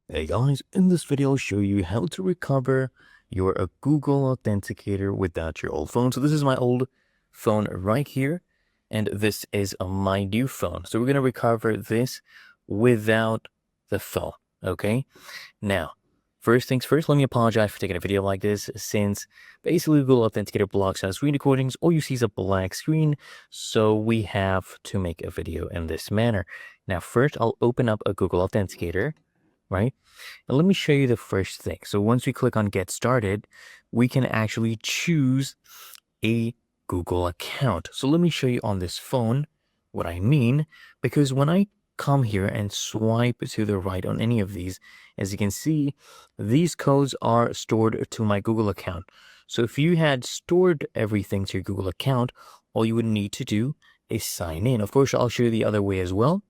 Hey guys, in this video I'll show you how to recover your Google Authenticator without your old phone. So this is my old phone right here, and this is my new phone. So we're going to recover this without the phone, okay? Now, first things first, let me apologize for taking a video like this, since basically Google Authenticator blocks out screen recordings. All you see is a black screen, so we have to make a video in this manner. Now, first I'll open up a Google Authenticator, right? Now let me show you the first thing. So once we click on get started, we can actually choose a Google account. So let me show you on this phone what I mean, because when I come here and swipe to the right on any of these, as you can see, these codes are stored to my Google account. So if you had stored everything to your Google account, all you would need to do is sign in. Of course, I'll show you the other way as well.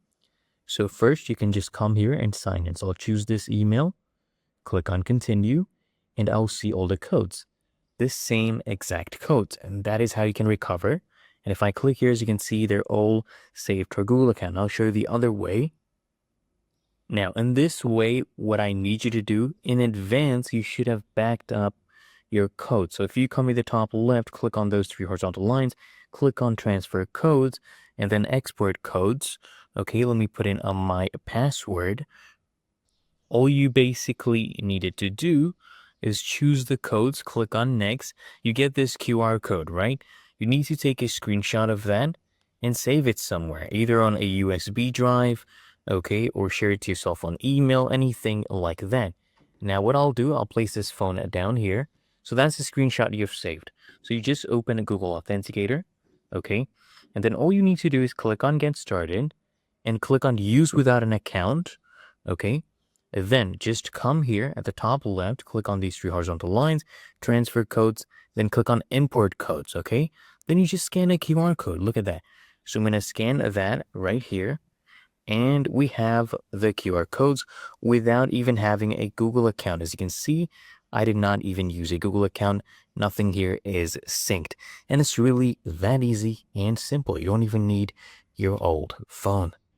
So first you can just come here and sign in. So I'll choose this email, click on continue, and I'll see all the codes, this same exact codes. And that is how you can recover. And if I click here, as you can see, they're all saved to our Google account. I'll show you the other way. Now, in this way, what I need you to do in advance, you should have backed up your code. So if you come to the top left, click on those three horizontal lines, click on transfer codes, and then export codes. Okay, let me put in my password. All you basically needed to do is choose the codes, click on next. You get this QR code, right? You need to take a screenshot of that and save it somewhere, either on a USB drive, okay, or share it to yourself on email, anything like that. Now what I'll do, I'll place this phone down here. So that's the screenshot you've saved. So you just open a Google Authenticator, okay? And then all you need to do is click on get started and click on use without an account, okay? Then just come here at the top left, click on these three horizontal lines, transfer codes, then click on import codes, okay? Then you just scan a QR code. Look at that. So I'm going to scan that right here. And we have the QR codes without even having a Google account. As you can see, I did not even use a Google account. Nothing here is synced. And it's really that easy and simple. You don't even need your old phone.